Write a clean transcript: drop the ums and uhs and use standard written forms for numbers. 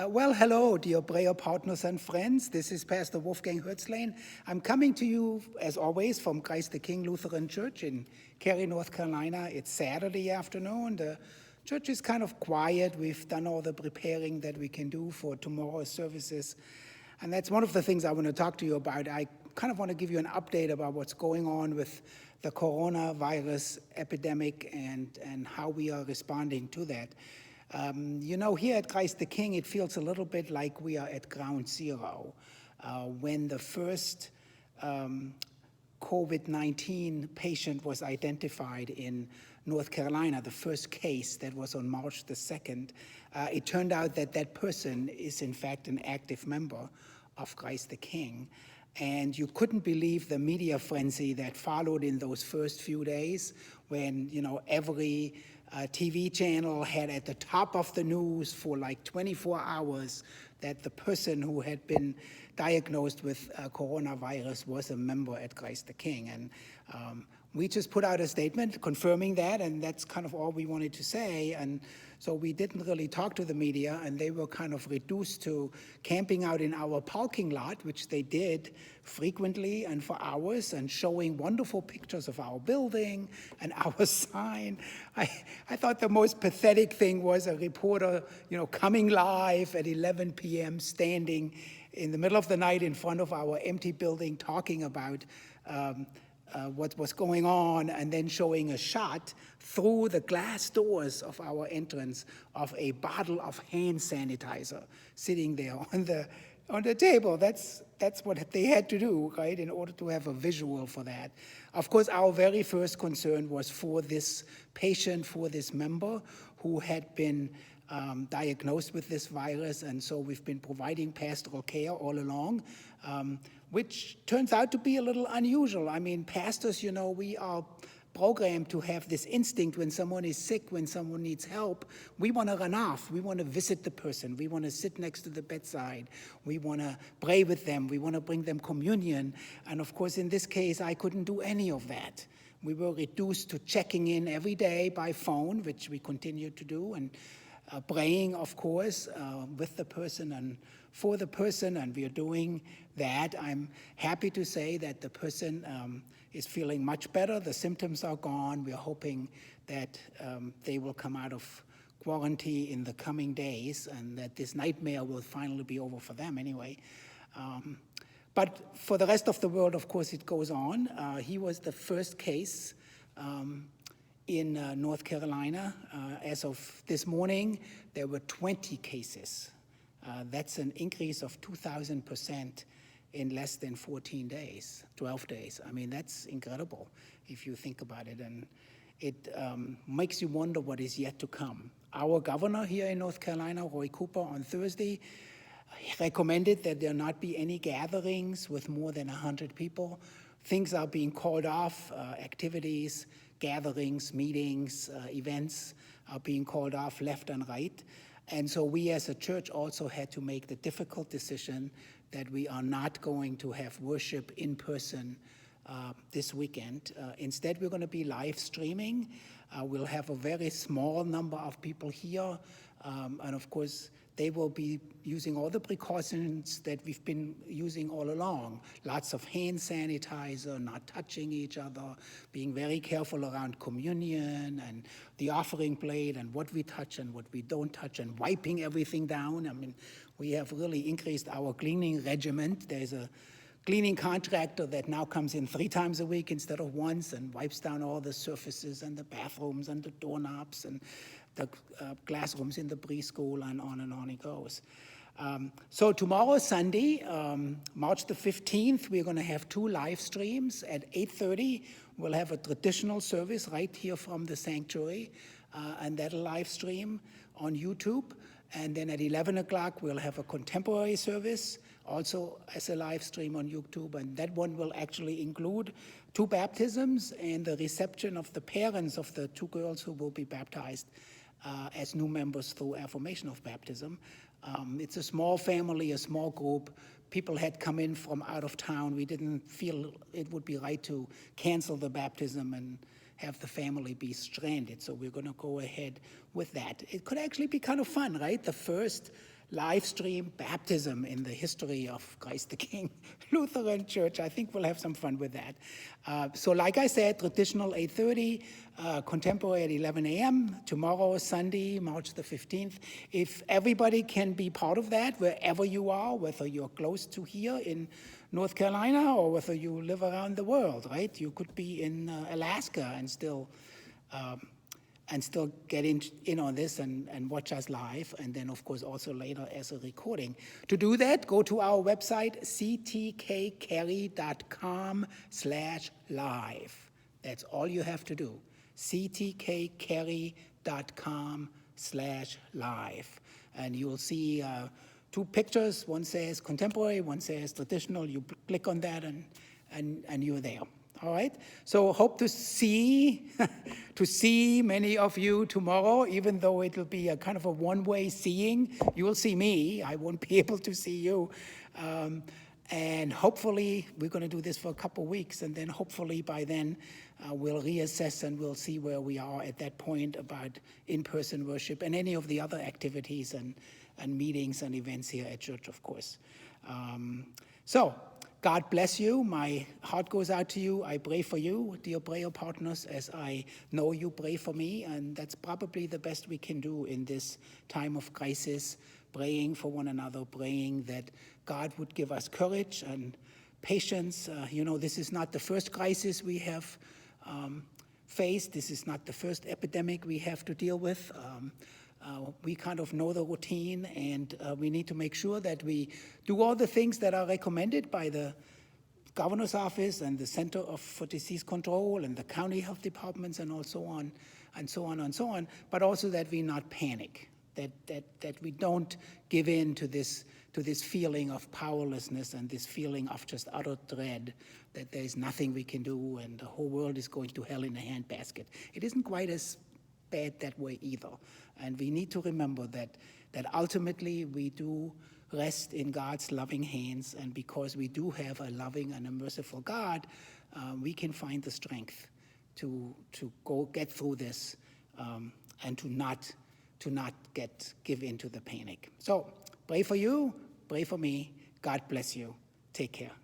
Well, hello, dear prayer partners and friends. This is Pastor Wolfgang Herz-Lane. I'm coming to you, as always, from Christ the King Lutheran Church in Cary, North Carolina. It's Saturday afternoon. The church is kind of quiet. We've done all the preparing that we can do for tomorrow's services. And that's one of the things I want to talk to you about. I kind of want to give you an update about what's going on with the coronavirus epidemic and how we are responding to that. Here at Christ the King, it feels a little bit like we are at ground zero. When the first COVID-19 patient was identified in North Carolina, the first case that was on March the 2nd, it turned out that that person is in fact an active member of Christ the King. And you couldn't believe the media frenzy that followed in those first few days when, every TV channel had at the top of the news for like 24 hours that the person who had been diagnosed with coronavirus was a member at Christ the King. And we just put out a statement confirming that, and that's kind of all we wanted to say. And so we didn't really talk to the media, and they were kind of reduced to camping out in our parking lot, which they did frequently and for hours, and showing wonderful pictures of our building and our sign. I thought the most pathetic thing was a reporter, coming live at 11 p.m., standing in the middle of the night in front of our empty building, talking about what was going on, and then showing a shot through the glass doors of our entrance of a bottle of hand sanitizer sitting there on the table. That's what they had to do, right, in order to have a visual for that. Of course, our very first concern was for this patient, for this member who had been diagnosed with this virus, and so we've been providing pastoral care all along, which turns out to be a little unusual. I mean, pastors, we are programmed to have this instinct when someone is sick, when someone needs help, we want to run off. We want to visit the person. We want to sit next to the bedside. We want to pray with them. We want to bring them communion. And of course, in this case, I couldn't do any of that. We were reduced to checking in every day by phone, which we continue to do, and praying, of course, with the person and for the person, and we are doing that. I'm happy to say that the person is feeling much better. The symptoms are gone. We are hoping that they will come out of quarantine in the coming days, and that this nightmare will finally be over for them anyway. But for the rest of the world, of course, it goes on. He was the first case in North Carolina. As of this morning, there were 20 cases. That's an increase of 2,000% in less than 14 days, 12 days. I mean, that's incredible if you think about it. And it makes you wonder what is yet to come. Our governor here in North Carolina, Roy Cooper, on Thursday, recommended that there not be any gatherings with more than 100 people. Things are being called off, activities, gatherings, meetings, events are being called off left and right. And so we as a church also had to make the difficult decision that we are not going to have worship in person this weekend. Instead, we're going to be live streaming. We'll have a very small number of people here. And of course, they will be using all the precautions that we've been using all along. Lots of hand sanitizer, not touching each other, being very careful around communion and the offering plate and what we touch and what we don't touch, and wiping everything down. I mean, we have really increased our cleaning regimen. There's a cleaning contractor that now comes in 3 times a week instead of once and wipes down all the surfaces and the bathrooms and the doorknobs and the classrooms in the preschool, and on it goes. So tomorrow, Sunday, March the 15th, we're going to have 2 live streams. At 8:30, we'll have a traditional service right here from the sanctuary, and that'll live stream on YouTube. And then at 11 o'clock, we'll have a contemporary service, also as a live stream on YouTube. And that one will actually include 2 baptisms and the reception of the parents of the 2 girls who will be baptized as new members through affirmation of baptism. It's a small family, a small group. People had come in from out of town. We didn't feel it would be right to cancel the baptism and have the family be stranded. So we're going to go ahead with that. It could actually be kind of fun, right? The first live stream baptism in the history of Christ the King Lutheran Church. I think we'll have some fun with that. So like I said, traditional 8:30, contemporary at 11 a.m. Tomorrow, Sunday, March the 15th. If everybody can be part of that, wherever you are, whether you're close to here in North Carolina or whether you live around the world, right? You could be in Alaska and still get in on this and watch us live, and then of course also later as a recording. To do that, go to our website, ctkcarry.com/live. That's all you have to do, ctkcarry.com/live. And you will see two pictures. One says contemporary, one says traditional. You click on that and you're there. All right, so hope to see many of you tomorrow, even though it'll be a kind of a one-way seeing. You will see me, I won't be able to see you. And hopefully, we're gonna do this for a couple weeks, and then hopefully by then, we'll reassess and we'll see where we are at that point about in-person worship and any of the other activities and meetings and events here at church, of course. So, God bless you. My heart goes out to you. I pray for you, dear prayer partners, as I know you pray for me, and that's probably the best we can do in this time of crisis, praying for one another, praying that God would give us courage and patience. This is not the first crisis we have faced. This is not the first epidemic we have to deal with. We kind of know the routine, and we need to make sure that we do all the things that are recommended by the governor's office and the Center for Disease Control and the county health departments and so on, but also that we not panic, that we don't give in to this feeling of powerlessness and this feeling of just utter dread that there is nothing we can do and the whole world is going to hell in a handbasket. It isn't quite as bad that way either. And we need to remember that ultimately we do rest in God's loving hands, and because we do have a loving and a merciful God, we can find the strength to get through this and to not give in to the panic. So pray for you, pray for me. God bless you. Take care.